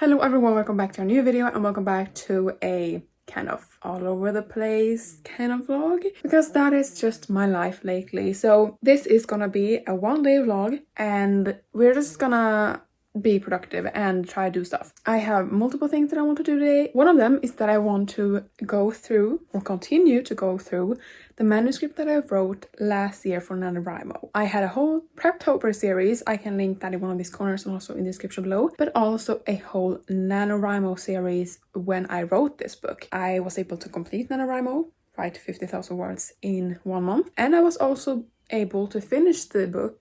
Hello everyone, welcome back to a new video and welcome back to a kind of all over the place kind of vlog, because that is just my life lately. So this is gonna be a one-day vlog and we're just gonna be productive and try to do stuff. I have multiple things that I want to do today. One of them is that I want to go through or continue to go through the manuscript that I wrote last year for NaNo. I had a whole Preptober series. I can link that in one of these corners and also in the description below, but also a whole NaNo series when I wrote this book. I was able to complete NaNo, write 50,000 words in 1 month, and I was also able to finish the book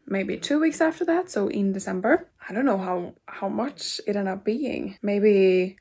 maybe 2 weeks after that, so in December. I don't know how much it ended up being, maybe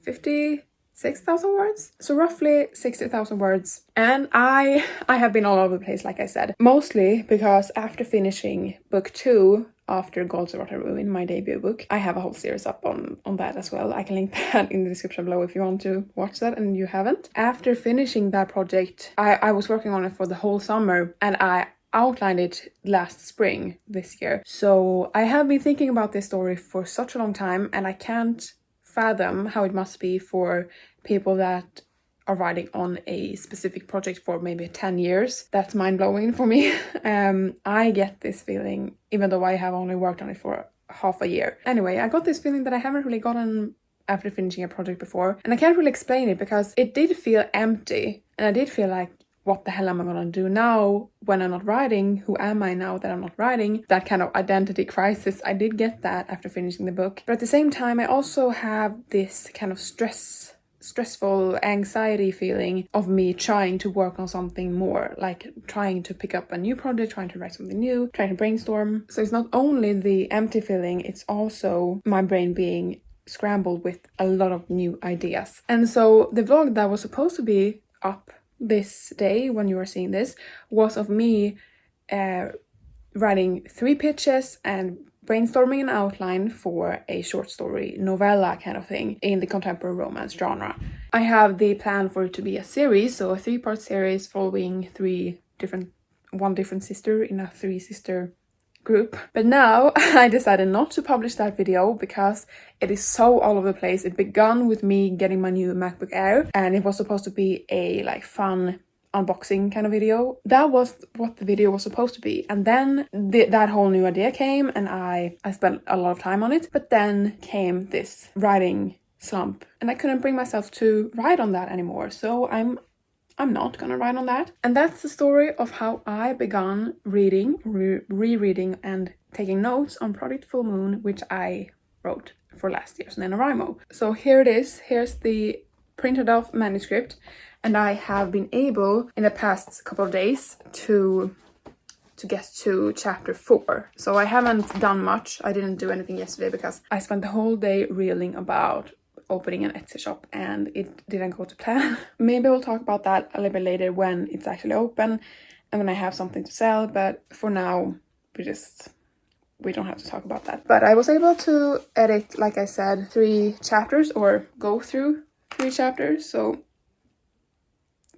56,000 words, so roughly 60,000 words. And I have been all over the place, like I said, mostly because after finishing book 2 after Gods of Ruin, my debut book, I have a whole series up on that as well. I can link that in the description below if you want to watch that and you haven't. After finishing that project, I was working on it for the whole summer and I outlined it last spring this year. So I have been thinking about this story for such a long time and I can't fathom how it must be for people that are writing on a specific project for maybe 10 years. That's mind-blowing for me. I get this feeling even though I have only worked on it for half a year. Anyway, I got this feeling that I haven't really gotten after finishing a project before, and I can't really explain it because it did feel empty and I did feel like, what the hell am I gonna do now when I'm not writing? Who am I now that I'm not writing? That kind of identity crisis. I did get that after finishing the book. But at the same time, I also have this kind of stressful anxiety feeling of me trying to work on something more, like trying to pick up a new project, trying to write something new, trying to brainstorm. So it's not only the empty feeling, it's also my brain being scrambled with a lot of new ideas. And so the vlog that was supposed to be up this day when you are seeing this was of me writing 3 pitches and brainstorming an outline for a short story novella kind of thing in the contemporary romance genre. I have the plan for it to be a series, so a 3-part series following one different sister in a 3-sister group. But now I decided not to publish that video because it is so all over the place. It began with me getting my new MacBook Air and it was supposed to be a like fun unboxing kind of video. That was what the video was supposed to be, and then that whole new idea came and I spent a lot of time on it, but then came this writing slump and I couldn't bring myself to write on that anymore, so I'm not gonna write on that. And that's the story of how I began reading, rereading and taking notes on Project Full Moon, which I wrote for last year's NaNo. So here it is. Here's the printed off manuscript, and I have been able in the past couple of days to get to chapter 4. So I haven't done much. I didn't do anything yesterday because I spent the whole day reeling about opening an Etsy shop and it didn't go to plan. Maybe we'll talk about that a little bit later when it's actually open and when I have something to sell, but for now we don't have to talk about that. But I was able to edit, like I said, 3 chapters or go through 3 chapters, so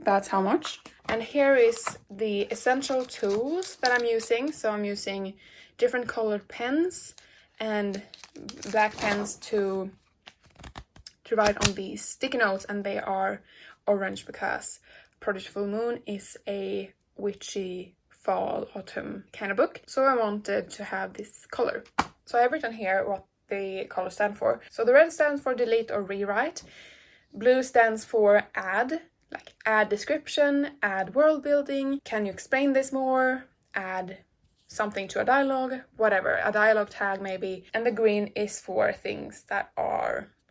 that's how much. And here is the essential tools that I'm using. So I'm using different colored pens and black pens to write on these sticky notes, and they are orange because Project Full Moon is a witchy fall autumn kind of book, so I wanted to have this color. So I've written here what the colors stand for. So the red stands for delete or rewrite, blue stands for add, like add description, add world building, can you explain this more, add something to a dialogue, whatever, a dialogue tag maybe, and the green is for things that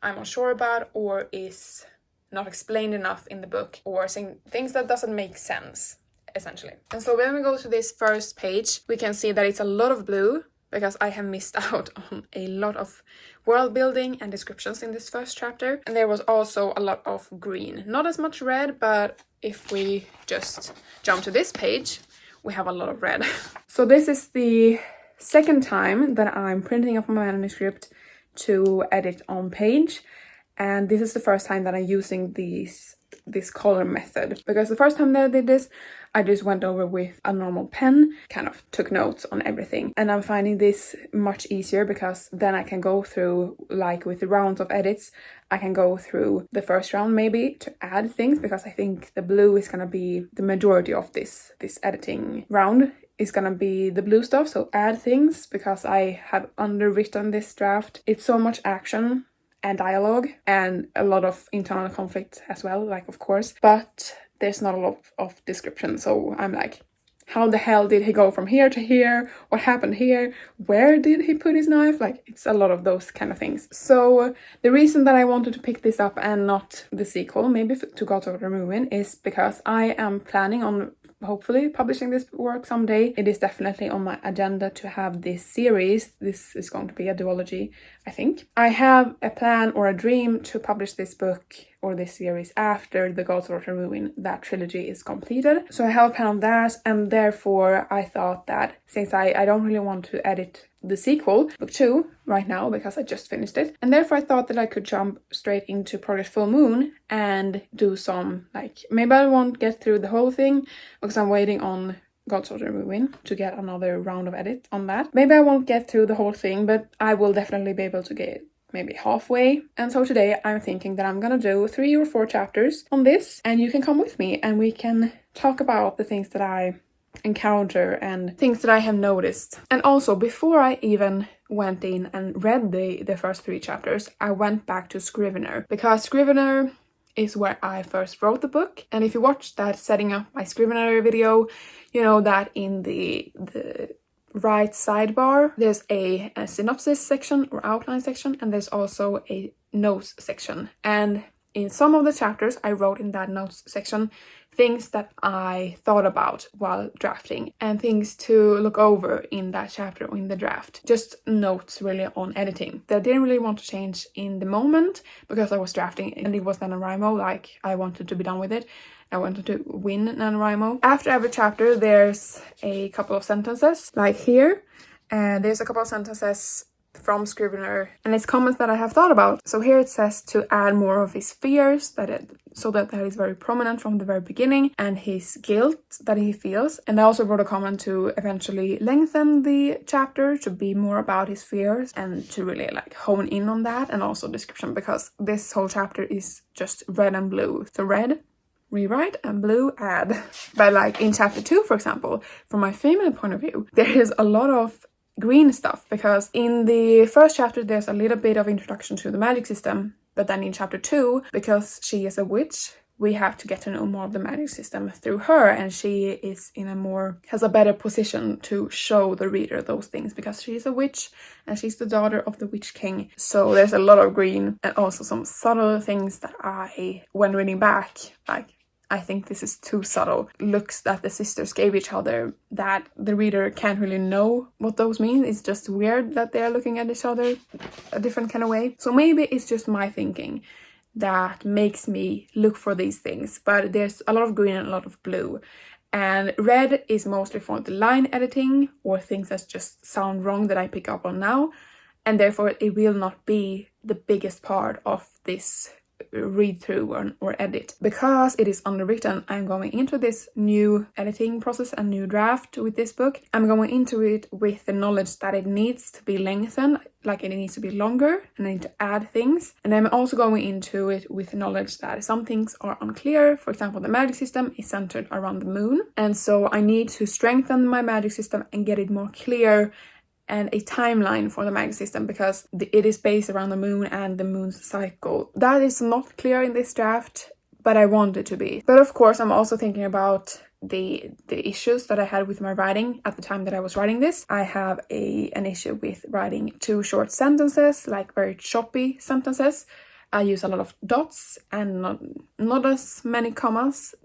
I'm unsure about or is not explained enough in the book, or things that doesn't make sense, essentially. And so when we go to this first page, we can see that it's a lot of blue because I have missed out on a lot of world building and descriptions in this first chapter. And there was also a lot of green. Not as much red, but if we just jump to this page, we have a lot of red. So this is the second time that I'm printing off my manuscript to edit on page, And this is the first time that I'm using this color method, because the first time that I did this, I just went over with a normal pen, kind of took notes on everything. And I'm finding this much easier because then I can go through, like with the rounds of edits, I can go through the first round maybe to add things, because I think the blue is gonna be the majority of this editing round is gonna be the blue stuff. So add things, because I have underwritten this draft. It's so much action and dialogue and a lot of internal conflict as well, like of course, but there's not a lot of description. So I'm like, how the hell did he go from here to here? What happened here? Where did he put his knife? Like, it's a lot of those kind of things. So the reason that I wanted to pick this up and not the sequel, maybe to Gods of the Ruin, is because I am planning on hopefully publishing this work someday. It is definitely on my agenda to have this series. This is going to be a duology, I think. I have a plan or a dream to publish this book or this series after the Gods of the Ruin, that trilogy, is completed. So I have a plan on that, and therefore I thought that since I don't really want to edit the sequel, book 2, right now, because I just finished it, and therefore I thought that I could jump straight into Project Full Moon and do some, like, maybe I won't get through the whole thing because I'm waiting on Gods of the Ruin to get another round of edit on that. Maybe I won't get through the whole thing, but I will definitely be able to get maybe halfway. And so today I'm thinking that I'm gonna do 3 or 4 chapters on this, and you can come with me and we can talk about the things that I encounter and things that I have noticed. And also, before I even went in and read the first 3 chapters, I went back to Scrivener, because Scrivener is where I first wrote the book. And if you watched that setting up my Scrivener video, you know that in the right sidebar there's a synopsis section or outline section, and there's also a notes section. And in some of the chapters I wrote in that notes section things that I thought about while drafting and things to look over in that chapter or in the draft. Just notes really on editing that I didn't really want to change in the moment because I was drafting and it was NaNoWriMo, like I wanted to be done with it. I wanted to win NaNoWriMo. After every chapter there's a couple of sentences, like here, and there's a couple of sentences from Scrivener and it's comments that I have thought about. So here it says to add more of his fears, so that is very prominent from the very beginning, and his guilt that he feels. And I also wrote a comment to eventually lengthen the chapter to be more about his fears and to really like hone in on that, and also description, because this whole chapter is just red and blue. So red, rewrite, and blue, add. But like in chapter 2, for example, from my female point of view, there is a lot of green stuff, because in the first chapter there's a little bit of introduction to the magic system, but then in chapter 2, because she is a witch, we have to get to know more of the magic system through her, and she is has a better position to show the reader those things because she is a witch and she's the daughter of the Witch King. So there's a lot of green and also some subtle things that I, when reading back, like, I think this is too subtle. Looks that the sisters gave each other that the reader can't really know what those mean. It's just weird that they're looking at each other a different kind of way. So maybe it's just my thinking that makes me look for these things. But there's a lot of green and a lot of blue. And red is mostly for the line editing or things that just sound wrong that I pick up on now. And therefore it will not be the biggest part of this read through or edit. Because it is underwritten, I'm going into this new editing process and new draft with this book. I'm going into it with the knowledge that it needs to be lengthened, like it needs to be longer, and I need to add things. And I'm also going into it with the knowledge that some things are unclear. For example, the magic system is centered around the moon, and so I need to strengthen my magic system and get it more clear and a timeline for the magic system, because it is based around the moon and the moon's cycle. That is not clear in this draft, but I want it to be. But of course, I'm also thinking about the issues that I had with my writing at the time that I was writing this. I have an issue with writing too short sentences, like very choppy sentences. I use a lot of dots and not as many commas,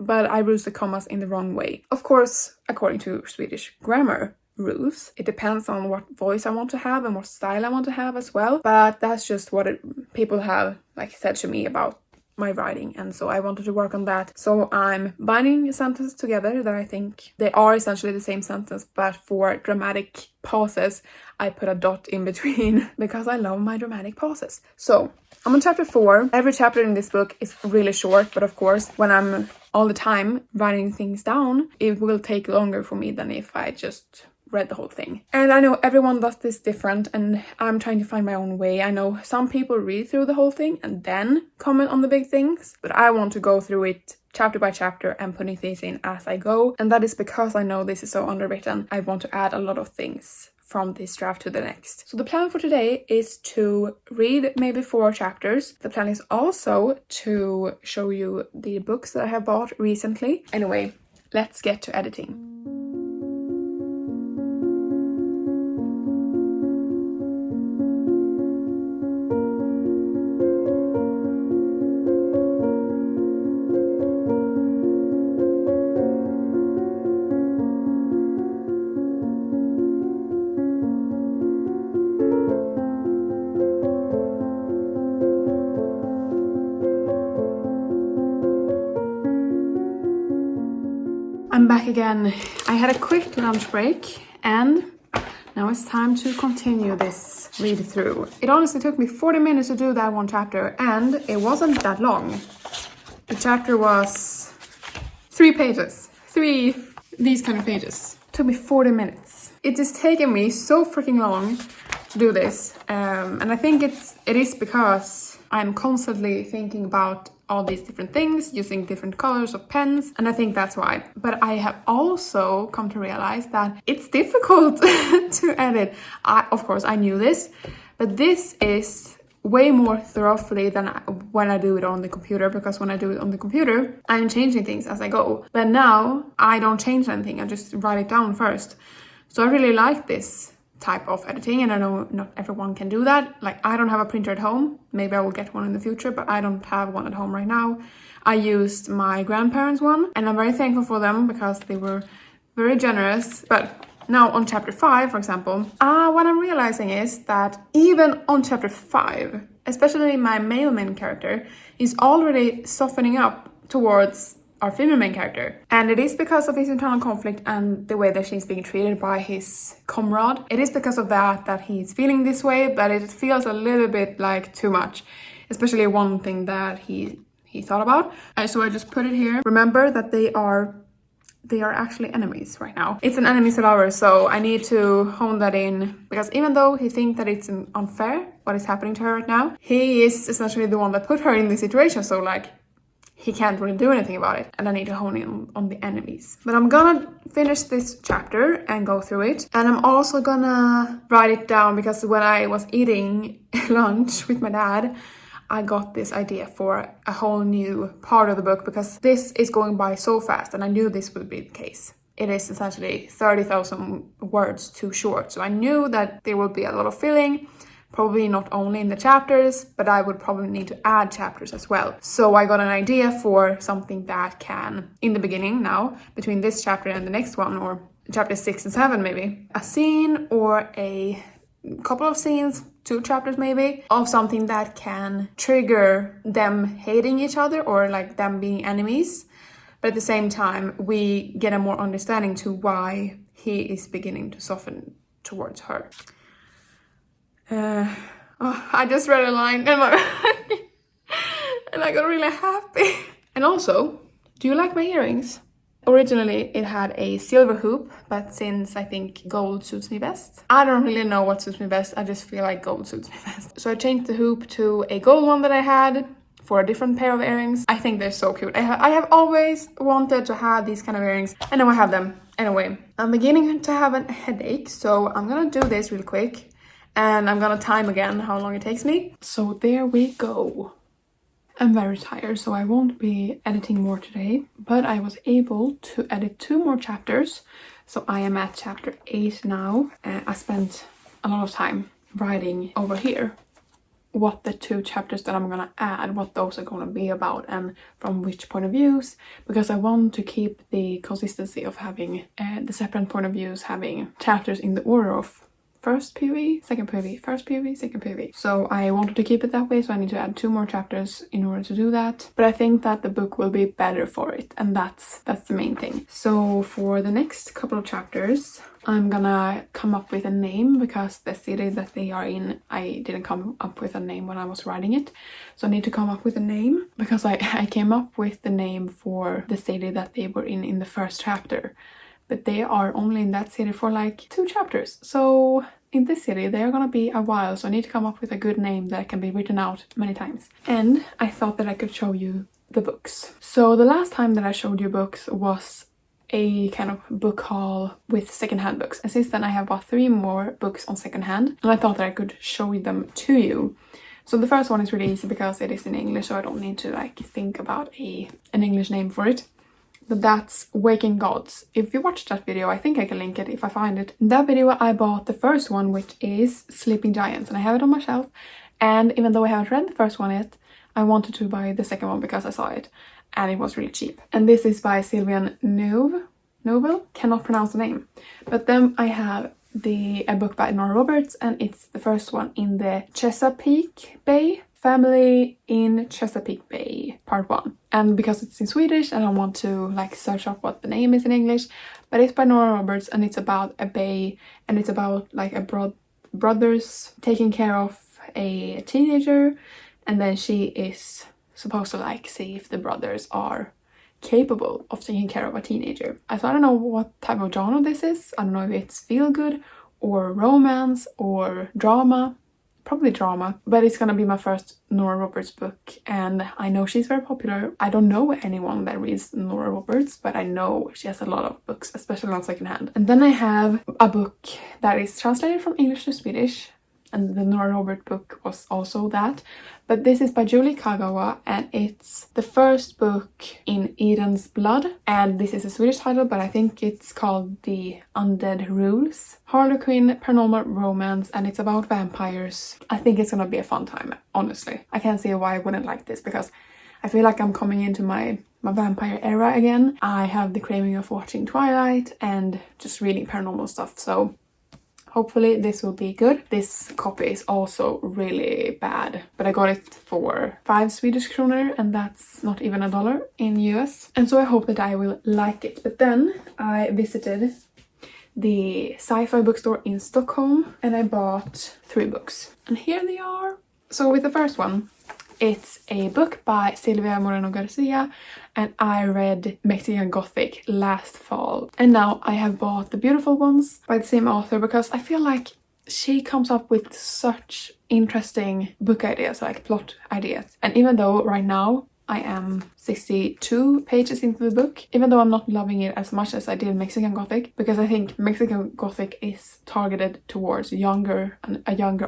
but I use the commas in the wrong way. Of course, according to Swedish grammar rules, it depends on what voice I want to have and what style I want to have as well, but that's just what people have like said to me about my writing, and so I wanted to work on that. So I'm binding sentences together that I think they are essentially the same sentence, but for dramatic pauses I put a dot in between because I love my dramatic pauses. So I'm on chapter 4. Every chapter in this book is really short, but of course when I'm all the time writing things down, it will take longer for me than if I just read the whole thing. And I know everyone does this different, and I'm trying to find my own way. I know some people read through the whole thing and then comment on the big things, but I want to go through it chapter by chapter and putting things in as I go, and that is because I know this is so underwritten. I want to add a lot of things from this draft to the next. So the plan for today is to read maybe 4 chapters. The plan is also to show you the books that I have bought recently. Anyway, let's get to editing. I'm back again. I had a quick lunch break and now it's time to continue this read through. It honestly took me 40 minutes to do that one chapter, and it wasn't that long. The chapter was 3 pages. 3 these kind of pages. It took me 40 minutes. It has taken me so freaking long to do this. And I think it is because I'm constantly thinking about all these different things, using different colors of pens, and I think that's why. But I have also come to realize that it's difficult to edit. Of course, I knew this, but this is way more thoroughly than when I do it on the computer, because when I do it on the computer, I'm changing things as I go. But now, I don't change anything, I just write it down first. So I really like this type of editing, and I know not everyone can do that. Like, I don't have a printer at home. Maybe I will get one in the future, but I don't have one at home right now. I used my grandparents' one, and I'm very thankful for them because they were very generous. But now on chapter 5, for example, what I'm realizing is that even on chapter 5, especially my male main character is already softening up towards our female main character. And it is because of his internal conflict and the way that she's being treated by his comrade. It is because of that he's feeling this way, but it feels a little bit like too much. Especially one thing that he thought about. So I just put it here. Remember that they are actually enemies right now. It's an enemies to lovers, so I need to hone that in, because even though he thinks that it's unfair what is happening to her right now, he is essentially the one that put her in this situation, so like, he can't really do anything about it, and I need to hone in on the enemies. But I'm gonna finish this chapter and go through it, and I'm also gonna write it down, because when I was eating lunch with my dad, I got this idea for a whole new part of the book, because this is going by so fast, and I knew this would be the case. It is essentially 30,000 words too short, so I knew that there would be a lot of filling, probably not only in the chapters, but I would probably need to add chapters as well. So I got an idea for something that can, in the beginning now, between this chapter and the next one, or chapter 6 and 7 maybe, a scene or a couple of scenes, 2 chapters maybe, of something that can trigger them hating each other or like them being enemies. But at the same time, we get a more understanding to why he is beginning to soften towards her. I just read a line and I got really happy. And also, do you like my earrings? Originally, it had a silver hoop, but since I think gold suits me best, I don't really know what suits me best. I just feel like gold suits me best. So I changed the hoop to a gold one that I had for a different pair of earrings. I think they're so cute. I have always wanted to have these kind of earrings, and now I have them. Anyway, I'm beginning to have a headache, so I'm gonna do this real quick. And I'm gonna time again how long it takes me. So there we go. I'm very tired, so I won't be editing more today. But I was able to edit 2 more chapters. So I am at chapter 8 now. I spent a lot of time writing over here what the 2 chapters that I'm gonna add, what those are gonna be about and from which point of views. Because I want to keep the consistency of having the separate point of views, having chapters in the order of first POV, second POV, first POV, second POV. So I wanted to keep it that way, so I need to add 2 more chapters in order to do that. But I think that the book will be better for it, and that's the main thing. So for the next couple of chapters, I'm gonna come up with a name, because the city that they are in, I didn't come up with a name when I was writing it. So I need to come up with a name, because I came up with the name for the city that they were in the first chapter. But they are only in that city for like 2 chapters. So in this city, they are gonna be a while, so I need to come up with a good name that can be written out many times. And I thought that I could show you the books. So the last time that I showed you books was a kind of book haul with secondhand books, and since then I have bought 3 more books on secondhand, and I thought that I could show them to you. So the first one is really easy because it is in English, so I don't need to like think about an English name for it. But that's Waking Gods. If you watched that video, I think I can link it if I find it. In that video I bought the first one, which is Sleeping Giants, and I have it on my shelf. And even though I haven't read the first one yet, I wanted to buy the second one because I saw it and it was really cheap. And this is by Sylvian Neuvel, cannot pronounce the name. But then I have a book by Nora Roberts, and it's the first one in the Chesapeake Bay Family in Chesapeake Bay, part 1. And because it's in Swedish, I don't want to like search up what the name is in English, but it's by Nora Roberts, and it's about a bay, and it's about like a brothers taking care of a teenager, and then she is supposed to like see if the brothers are capable of taking care of a teenager. So I don't know what type of genre this is. I don't know if it's feel good or romance or drama. Probably drama, but it's gonna be my first Nora Roberts book, and I know she's very popular. I don't know anyone that reads Nora Roberts, but I know she has a lot of books, especially on secondhand. And then I have a book that is translated from English to Swedish, and the Nora Roberts book was also that. But this is by Julie Kagawa, and it's the first book in Eden's Blood. And this is a Swedish title, but I think it's called The Undead Rules. Harlequin paranormal romance, and it's about vampires. I think it's gonna be a fun time, honestly. I can't see why I wouldn't like this, because I feel like I'm coming into my vampire era again. I have the craving of watching Twilight and just reading paranormal stuff, so hopefully this will be good. This copy is also really bad, but I got it for 5 Swedish kronor, and that's not even $1 in US. And so I hope that I will like it. But then I visited the sci-fi bookstore in Stockholm, and I bought 3 books. And here they are. So with the first one, it's a book by Silvia Moreno Garcia, and I read Mexican Gothic last fall. And now I have bought The Beautiful Ones by the same author, because I feel like she comes up with such interesting book ideas, like plot ideas. And even though right now I am 62 pages into the book, even though I'm not loving it as much as I did Mexican Gothic, because I think Mexican Gothic is targeted towards a younger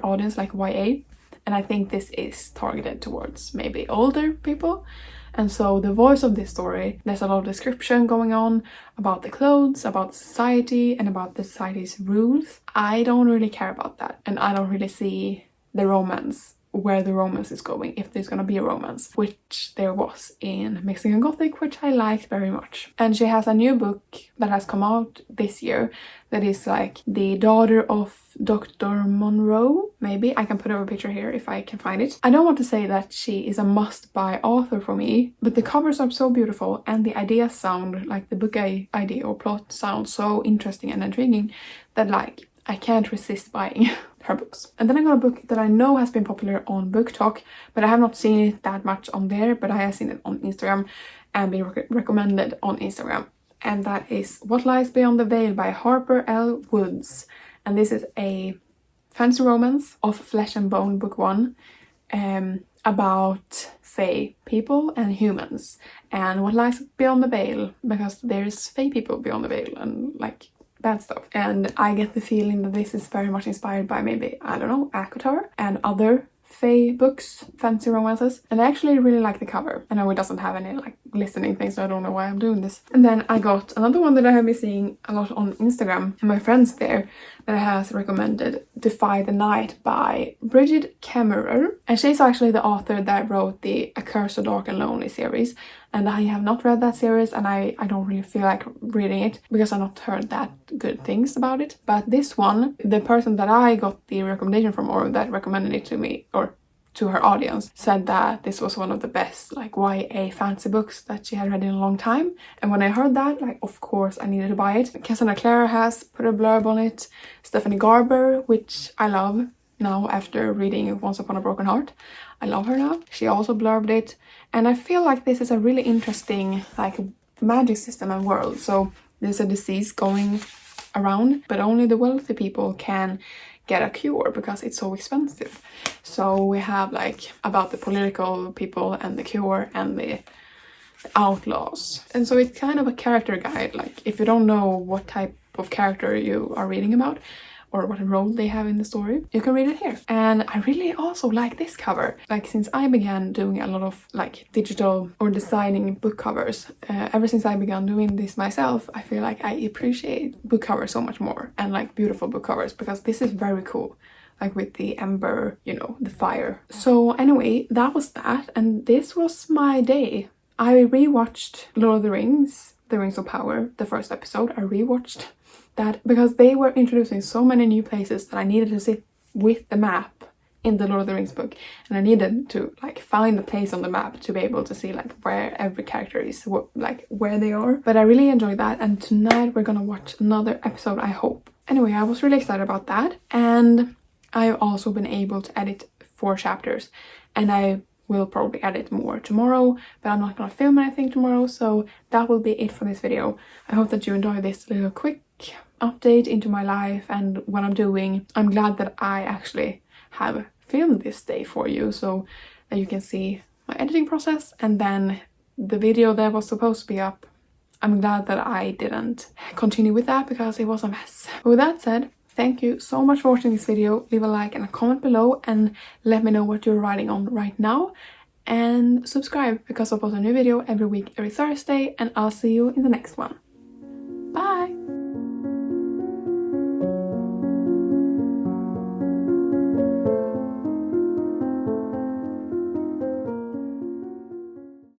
audience, like YA. And I think this is targeted towards maybe older people. And so the voice of this story, there's a lot of description going on about the clothes, about society, and about the society's rules. I don't really care about that. And I don't really see the romance, where the romance is going, if there's gonna be a romance, which there was in Mexican Gothic, which I liked very much. And she has a new book that has come out this year that is like the daughter of Dr. Monroe. Maybe I can put up a picture here if I can find it. I don't want to say that she is a must-buy author for me, but the covers are so beautiful, and the ideas sound like the book idea or plot sounds so interesting and intriguing that like I can't resist buying her books. And then I got a book that I know has been popular on Book Talk, but I have not seen it that much on there, but I have seen it on Instagram and been recommended on Instagram. And that is What Lies Beyond the Veil by Harper L. Woods. And this is a fantasy romance of Flesh and Bone, book 1, about fae people and humans, and what lies beyond the veil, because there's fae people beyond the veil and like bad stuff. And I get the feeling that this is very much inspired by maybe, I don't know, ACOTAR and other fae books, fantasy romances. And I actually really like the cover. I know it doesn't have any like listening thing, so I don't know why I'm doing this. And then I got another one that I have been seeing a lot on Instagram and my friends there that has recommended, Defy the Night by Bridget Kemmerer. And she's actually the author that wrote the A Curse So Dark and Lonely series. And I have not read that series, and I don't really feel like reading it because I've not heard that good things about it. But this one, the person that I got the recommendation from, or that recommended it to me, or to her audience, said that this was one of the best like YA fantasy books that she had read in a long time. And when I heard that, like, of course I needed to buy it. Cassandra Clare has put a blurb on it. Stephanie Garber, which I love now after reading Once Upon a Broken Heart. I love her now. She also blurbed it. And I feel like this is a really interesting like magic system and world. So there's a disease going around, but only the wealthy people can get a cure because it's so expensive. So we have like about the political people and the cure and the outlaws. And so it's kind of a character guide. Like if you don't know what type of character you are reading about or what role they have in the story, you can read it here. And I really also like this cover. Like since I began doing a lot of like digital or designing book covers, ever since I began doing this myself, I feel like I appreciate book covers so much more and like beautiful book covers, because this is very cool. Like with the ember, you know, the fire. So anyway, that was that, and this was my day. I rewatched Lord of the Rings, The Rings of Power, the first episode. I rewatched that because they were introducing so many new places that I needed to sit with the map in the Lord of the Rings book, and I needed to like find the place on the map to be able to see like where every character is, like where they are. But I really enjoyed that, and tonight we're gonna watch another episode, I hope. Anyway, I was really excited about that, and I've also been able to edit 4 chapters, and I will probably edit more tomorrow, but I'm not gonna film anything tomorrow, so that will be it for this video. I hope that you enjoy this little quick update into my life and what I'm doing. I'm glad that I actually have filmed this day for you so that you can see my editing process, and then the video that was supposed to be up, I'm glad that I didn't continue with that because it was a mess. But with that said, thank you so much for watching this video. Leave a like and a comment below and let me know what you're writing on right now. And subscribe because I post a new video every week, every Thursday, and I'll see you in the next one. Bye!